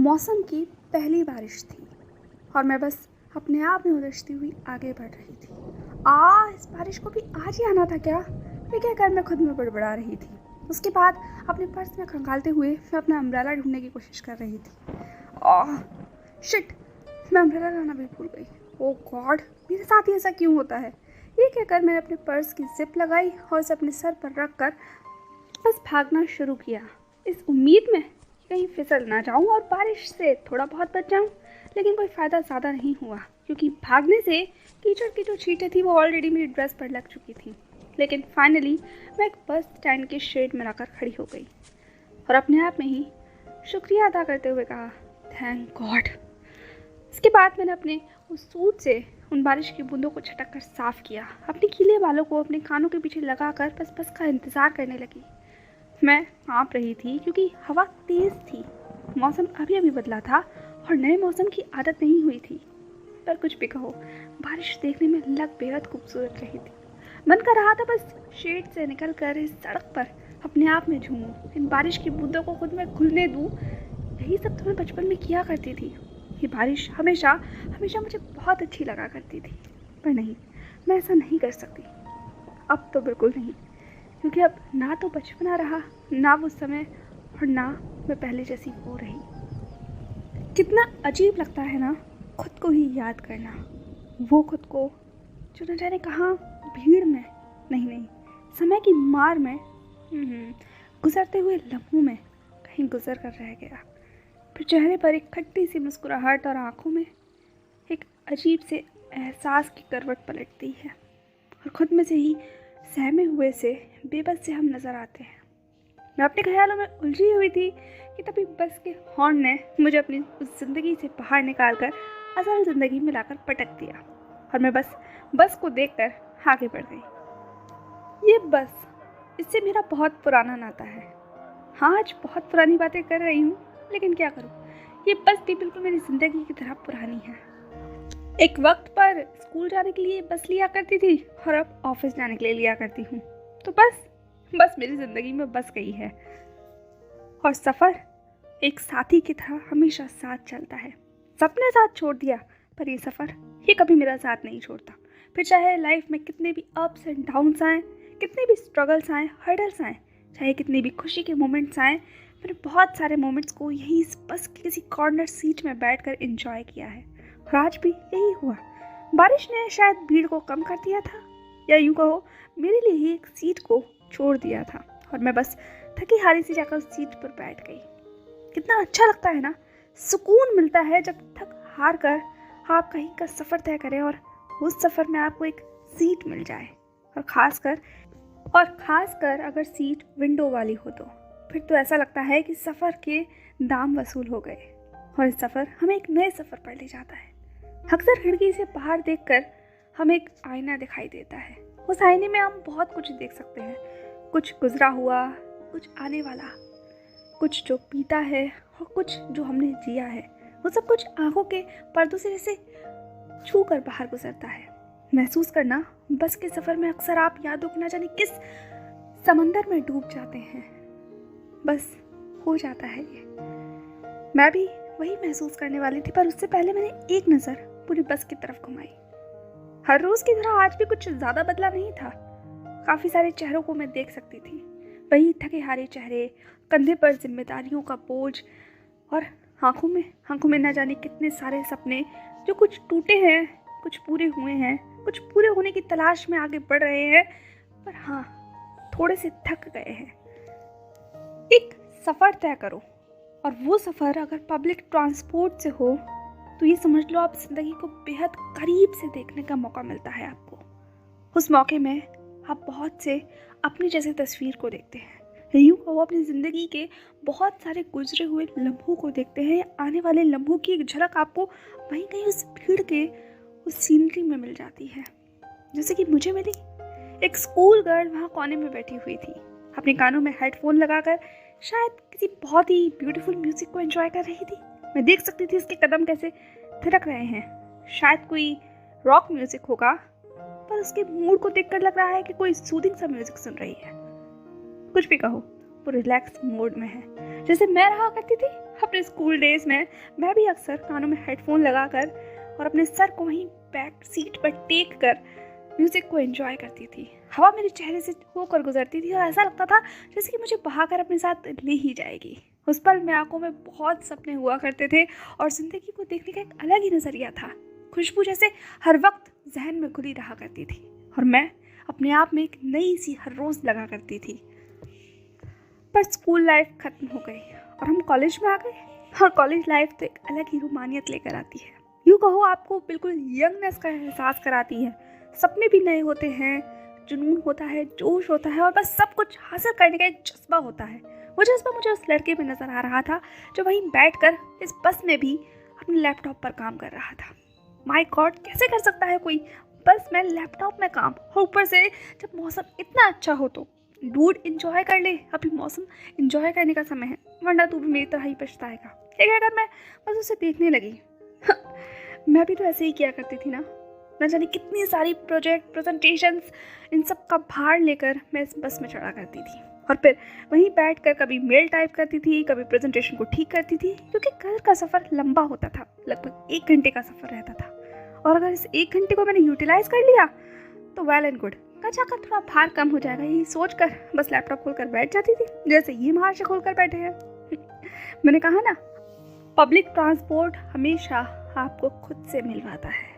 मौसम की पहली बारिश थी और मैं बस अपने आप में उलझती हुई आगे बढ़ रही थी। इस बारिश को भी आज ही आना था क्या? ये कहकर मैं खुद में बड़बड़ा रही थी। उसके बाद अपने पर्स में खंगालते हुए मैं अपना अम्ब्रेला ढूंढने की कोशिश कर रही थी। आह शिट, मैं अम्ब्रेला लाना भी भूल गई। ओह गॉड, मेरे साथ ही ऐसा क्यों होता है? ये कहकर मैंने अपने पर्स की जिप लगाई और उसे अपने सर पर रख कर बस भागना शुरू किया, इस उम्मीद में कि कहीं फिसल ना जाऊं और बारिश से थोड़ा बहुत बच जाऊं। लेकिन कोई फ़ायदा ज़्यादा नहीं हुआ, क्योंकि भागने से कीचड़ की जो छींटें थी वो ऑलरेडी मेरी ड्रेस पर लग चुकी थी। लेकिन फाइनली मैं एक बस स्टैंड के शेड में आकर खड़ी हो गई और अपने आप में ही शुक्रिया अदा करते हुए कहा, थैंक गॉड। इसके बाद मैंने अपने उस सूट से उन बारिश की बूंदों को छटक कर साफ किया, अपने गीले बालों को अपने कानों के पीछे लगाकर बस का इंतज़ार करने लगी। मैं कांप रही थी क्योंकि हवा तेज़ थी, मौसम अभी अभी बदला था और नए मौसम की आदत नहीं हुई थी। पर कुछ भी कहो, बारिश देखने में लग बेहद खूबसूरत रही थी। मन कर रहा था बस शेड से निकल कर इस सड़क पर अपने आप में झूमूं, इन बारिश की बूंदों को खुद में घुलने दूं। यही सब तो मैं बचपन में किया करती थी। ये बारिश हमेशा हमेशा मुझे बहुत अच्छी लगा करती थी। पर नहीं, मैं ऐसा नहीं कर सकती, अब तो बिल्कुल नहीं, क्योंकि अब ना तो बचपना रहा, ना वो समय, और ना मैं पहले जैसी हो रही। कितना अजीब लगता है ना खुद को ही याद करना, वो खुद को जो न जाने कहाँ भीड़ में, नहीं, समय की मार में, गुजरते हुए लम्हों में कहीं गुजर कर रह गया। फिर चेहरे पर एक खट्टी सी मुस्कुराहट और आंखों में एक अजीब से एहसास की करवट पलटती है और खुद में से ही सहमे हुए से बेबस से हम नज़र आते हैं। मैं अपने ख्यालों में उलझी हुई थी कि तभी बस के हॉर्न ने मुझे अपनी उस ज़िंदगी से बाहर निकाल कर असल ज़िंदगी में लाकर पटक दिया और मैं बस को देखकर आगे बढ़ गई। ये बस, इससे मेरा बहुत पुराना नाता है। हाँ, आज बहुत पुरानी बातें कर रही हूँ, लेकिन क्या करूँ, ये बस भी बिल्कुल मेरी ज़िंदगी की तरह पुरानी है। एक वक्त पर स्कूल जाने के लिए बस लिया करती थी और अब ऑफिस जाने के लिए लिया करती हूँ। तो बस मेरी ज़िंदगी में बस गई है। और सफ़र एक साथी की तरह हमेशा साथ चलता है। सबने साथ छोड़ दिया, पर ये सफ़र ये कभी मेरा साथ नहीं छोड़ता। फिर चाहे लाइफ में कितने भी अप्स एंड डाउन्स आएँ, कितने भी स्ट्रगल्स आएँ, हर्डल्स आएँ, चाहे कितने भी खुशी के मोमेंट्स आएँ, मैंने बहुत सारे मोमेंट्स को यहीं इस बस की किसी कॉर्नर सीट में बैठकर एंजॉय किया है। और आज भी यही हुआ। बारिश ने शायद भीड़ को कम कर दिया था, या यूँ कहो मेरे लिए ही एक सीट को छोड़ दिया था और मैं बस थकी हारी सी जाकर उस सीट पर बैठ गई। कितना अच्छा लगता है ना, सुकून मिलता है जब थक हार कर आप कहीं का सफ़र तय करें और उस सफ़र में आपको एक सीट मिल जाए, और ख़ासकर अगर सीट विंडो वाली हो तो फिर तो ऐसा लगता है कि सफ़र के दाम वसूल हो गए और इस सफ़र हमें एक नए सफ़र पर ले जाता है। अक्सर खिड़की से बाहर देखकर हमें एक आईना दिखाई देता है। उस आईने में हम बहुत कुछ देख सकते हैं, कुछ गुजरा हुआ, कुछ आने वाला, कुछ जो बीता है और कुछ जो हमने जिया है। वो सब कुछ आंखों के पर्दों से जैसे छू कर बाहर गुजरता है। महसूस करना, बस के सफ़र में अक्सर आप यादों के ना जाने किस समंदर में डूब जाते हैं। बस हो जाता है ये। मैं भी वही महसूस करने वाली थी, पर उससे पहले मैंने एक नज़र पूरी बस की तरफ घुमाई। हर रोज़ की तरह आज भी कुछ ज़्यादा बदला नहीं था। काफ़ी सारे चेहरों को मैं देख सकती थी, वही थके हारे चेहरे, कंधे पर जिम्मेदारियों का बोझ और आंखों में न जाने कितने सारे सपने जो कुछ टूटे हैं, कुछ पूरे हुए हैं, कुछ पूरे होने की तलाश में आगे बढ़ रहे हैं, पर हाँ, थोड़े से थक गए हैं। एक सफ़र तय करो और वो सफ़र अगर पब्लिक ट्रांसपोर्ट से हो तो ये समझ लो आप ज़िंदगी को बेहद करीब से देखने का मौका मिलता है आपको। उस मौके में आप बहुत से अपनी जैसे तस्वीर को देखते हैं, यूँ कहो अपनी ज़िंदगी के बहुत सारे गुजरे हुए लम्हों को देखते हैं, या आने वाले लम्हों की एक झलक आपको वहीं कहीं उस भीड़ के उस सीनरी में मिल जाती है, जैसे कि मुझे मिली। एक स्कूल गर्ल वहाँ कोने में बैठी हुई थी, अपने कानों में हेडफोन लगाकर शायद किसी बहुत ही ब्यूटीफुल म्यूज़िक को एंजॉय कर रही थी। मैं देख सकती थी उसके कदम कैसे थिरक रहे हैं, शायद कोई रॉक म्यूज़िक होगा, पर उसके मूड को देखकर लग रहा है कि कोई सूदिंग सा म्यूज़िक सुन रही है। कुछ भी कहो, वो रिलैक्स मोड में है, जैसे मैं रहा करती थी अपने स्कूल डेज में। मैं भी अक्सर कानों में हेडफोन लगाकर और अपने सर को वहीं बैक सीट पर टेक कर म्यूज़िक को एंजॉय करती थी। हवा मेरे चेहरे से होकर गुजरती थी और ऐसा लगता था जैसे कि मुझे बहाकर अपने साथ ले ही जाएगी। उस पल में आंखों में बहुत सपने हुआ करते थे और ज़िंदगी को देखने का एक अलग ही नज़रिया था। खुशबू जैसे हर वक्त जहन में घुली रहा करती थी और मैं अपने आप में एक नई सी हर रोज़ लगा करती थी। पर स्कूल लाइफ ख़त्म हो गई और हम कॉलेज में आ गए, और कॉलेज लाइफ तो एक अलग ही रोमानियत लेकर आती है। यूँ कहो आपको बिल्कुल यंगनेस का एहसास कराती है। सपने भी नए होते हैं, जुनून होता है, जोश होता है और बस सब कुछ हासिल करने का एक जज्बा होता है। वो जज्बा मुझे उस लड़के में नज़र आ रहा था जो वहीं बैठकर इस बस में भी अपने लैपटॉप पर काम कर रहा था। माय गॉड, कैसे कर सकता है कोई बस में लैपटॉप में काम, और ऊपर से जब मौसम इतना अच्छा हो तो। डूड एंजॉय कर ले, अभी मौसम एंजॉय करने का समय है, वरना तू भी मेरी तरह ही पछताएगा। क्या कहकर मैं बस उसे देखने लगी। मैं भी तो ऐसे ही किया करती थी ना। न जाने कितनी सारी प्रोजेक्ट प्रेजेंटेशंस, इन सब का भार लेकर मैं इस बस में चढ़ा करती थी और फिर वहीं बैठकर कभी मेल टाइप करती थी, कभी प्रेजेंटेशन को ठीक करती थी, क्योंकि घर का सफ़र लंबा होता था, लगभग 1 घंटे का सफ़र रहता था। और अगर इस 1 घंटे को मैंने यूटिलाइज कर लिया तो वेल एंड गुड, जाकर थोड़ा भार कम हो जाएगा, यही सोचकर बस लैपटॉप खोलकर बैठ जाती थी, जैसे ये महाशय खोलकर बैठे हैं। मैंने कहा ना, पब्लिक ट्रांसपोर्ट हमेशा आपको खुद से मिलवाता है,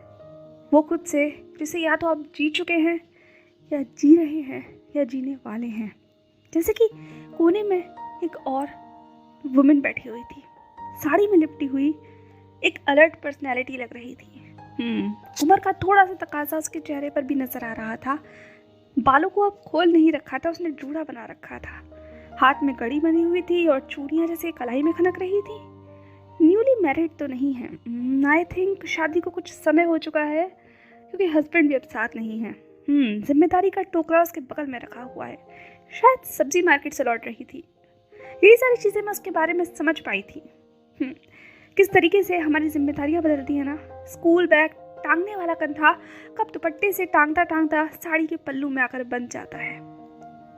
वो खुद से जिसे या तो आप जी चुके हैं या जी रहे हैं या जीने वाले हैं। जैसे कि कोने में एक और वुमेन बैठी हुई थी, साड़ी में लिपटी हुई, एक अलर्ट पर्सनैलिटी लग रही थी। उम्र का थोड़ा सा तकाजा उसके चेहरे पर भी नजर आ रहा था। बालों को अब खोल नहीं रखा था, उसने जूड़ा बना रखा था, हाथ में घड़ी बनी हुई थी और चूड़ियाँ जैसे कलाई में खनक रही थी। न्यूली मैरिड तो नहीं है, आई थिंक शादी को कुछ समय हो चुका है, क्योंकि हस्बैंड भी अब साथ नहीं है। जिम्मेदारी का टोकरा उसके बगल में रखा हुआ है, शायद सब्जी मार्केट से लौट रही थी। यही सारी चीज़ें मैं उसके बारे में समझ पाई थी। किस तरीके से हमारी जिम्मेदारियां बदलती हैं ना। स्कूल बैग टांगने वाला कंधा कब दुपट्टे से टांगता टांगता साड़ी के पल्लू में आकर बंध जाता है।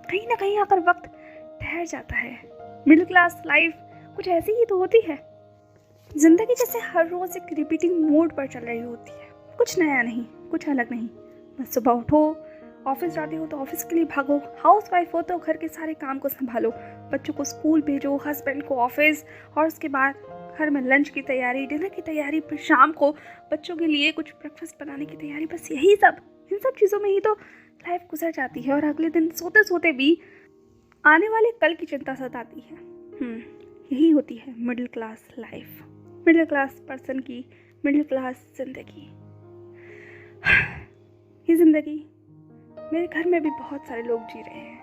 कहीं ना कहीं आकर वक्त ठहर जाता है। मिडिल क्लास लाइफ कुछ ऐसी ही तो होती है। जिंदगी जैसे हर रोज एक रिपीटिंग मोड पर चल रही होती है, कुछ नया नहीं, कुछ अलग नहीं। बस सुबह उठो, ऑफिस जाते हो तो ऑफिस के लिए भागो, हाउस वाइफ हो तो घर के सारे काम को संभालो, बच्चों को स्कूल भेजो, हस्बैंड को ऑफिस, और उसके बाद घर में लंच की तैयारी, डिनर की तैयारी, फिर शाम को बच्चों के लिए कुछ ब्रेकफास्ट बनाने की तैयारी। बस यही सब, इन सब चीज़ों में ही तो लाइफ गुजर जाती है और अगले दिन सोते सोते भी आने वाले कल की चिंता सताती है। यही होती है middle class life, middle class person की मिडिल क्लास जिंदगी। ये जिंदगी मेरे घर में भी बहुत सारे लोग जी रहे हैं,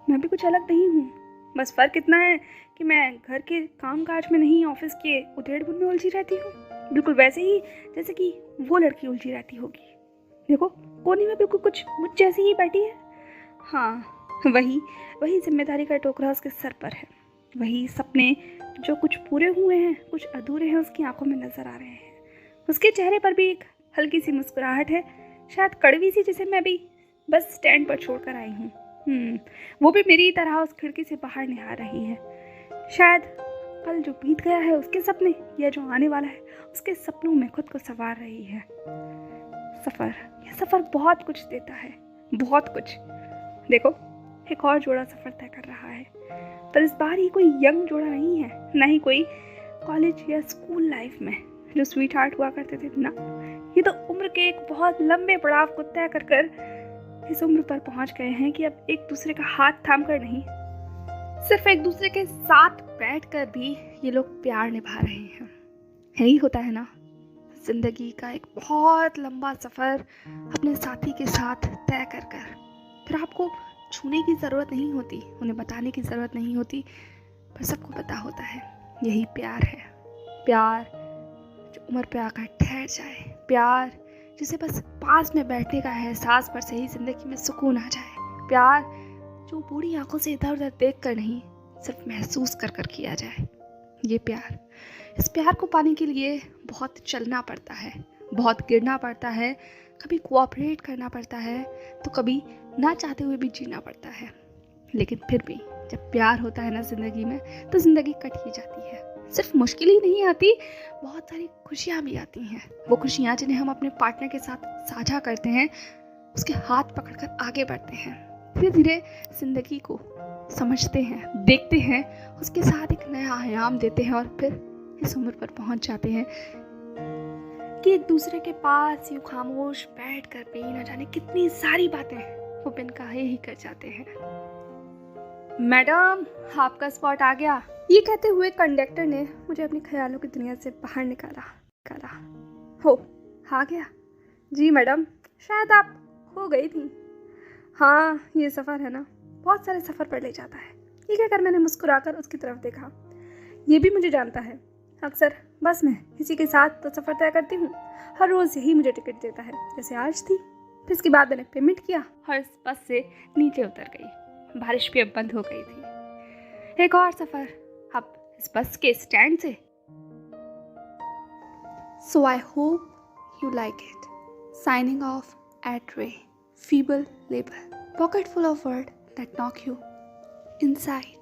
मैं भी कुछ अलग नहीं हूँ। बस फ़र्क इतना है कि मैं घर के काम काज में नहीं, ऑफिस के उधेड़-बुन में उलझी रहती हूँ, बिल्कुल वैसे ही जैसे कि वो लड़की उलझी रहती होगी। देखो, कोने में बिल्कुल कुछ मुझ जैसी ही बैठी है। हाँ, वही जिम्मेदारी का टोकरा उसके सर पर है, वही सपने जो कुछ पूरे हुए हैं, कुछ अधूरे हैं, उसकी आंखों में नजर आ रहे हैं। उसके चेहरे पर भी एक हल्की सी मुस्कुराहट है, शायद कड़वी सी, जिसे मैं भी बस स्टैंड पर छोड़कर आई हूँ। वो भी मेरी तरह उस खिड़की से बाहर निहार रही है। शायद कल जो बीत गया है उसके सपने, या जो आने वाला है उसके सपनों में खुद को संवार रही है। यह सफ़र बहुत कुछ देता है, बहुत कुछ। देखो, एक और जोड़ा सफ़र तय कर रहा है, पर इस बार ये कोई यंग जोड़ा नहीं है, ना ही कोई कॉलेज या स्कूल लाइफ में जो स्वीट हार्ट हुआ करते थे ना। ये तो उम्र के एक बहुत लंबे पड़ाव को तय कर इस उम्र पर पहुंच गए हैं कि अब एक दूसरे का हाथ थाम कर नहीं, सिर्फ एक दूसरे के साथ बैठकर भी ये लोग प्यार निभा रहे हैं। यही होता है ना, जिंदगी का एक बहुत लंबा सफ़र अपने साथी के साथ तय कर फिर आपको छूने की ज़रूरत नहीं होती, उन्हें बताने की ज़रूरत नहीं होती, पर सबको पता होता है यही प्यार है। प्यार जो उम्र पे आकर ठहर जाए, प्यार जिसे बस पास में बैठने का एहसास पर से ही ज़िंदगी में सुकून आ जाए, प्यार जो बूढ़ी आंखों से इधर उधर देख कर नहीं, सिर्फ महसूस कर किया जाए। ये प्यार, इस प्यार को पाने के लिए बहुत चलना पड़ता है, बहुत गिरना पड़ता है, कभी कोऑपरेट करना पड़ता है तो कभी ना चाहते हुए भी जीना पड़ता है, लेकिन फिर भी जब प्यार होता है ना ज़िंदगी में, तो ज़िंदगी कट ही जाती है। सिर्फ मुश्किल ही नहीं आती, बहुत सारी खुशियाँ भी आती हैं। वो खुशियाँ जिन्हें हम अपने पार्टनर के साथ साझा करते हैं, उसके हाथ पकड़कर आगे बढ़ते हैं, धीरे धीरे ज़िंदगी को समझते हैं, देखते हैं, उसके साथ एक नया आयाम देते हैं और फिर इस उम्र पर पहुंच जाते हैं कि एक दूसरे के पास यूँ खामोश बैठकर भी न जाने कितनी सारी बातें वो बिन कहे ही कर जाते हैं। मैडम, आपका स्पॉट आ गया। ये कहते हुए कंडक्टर ने मुझे अपने ख्यालों की दुनिया से बाहर निकाला। हो, आ गया? जी मैडम, शायद आप हो गई थी। हाँ, ये सफ़र है ना, बहुत सारे सफ़र पर ले जाता है। ये कहकर मैंने मुस्कुराकर उसकी तरफ देखा। ये भी मुझे जानता है, अक्सर बस में किसी के साथ तो सफ़र तय करती हूँ, हर रोज़ यही मुझे टिकट देता है, जैसे आज थी। फिर इसके बाद मैंने पेमेंट किया और इस बस से नीचे उतर गई। बारिश भी अब बंद हो गई थी। एक और सफ़र अब इस बस के स्टैंड से। So I hope you like it. Signing off at Ray, feeble label, pocket full of words that knock you inside.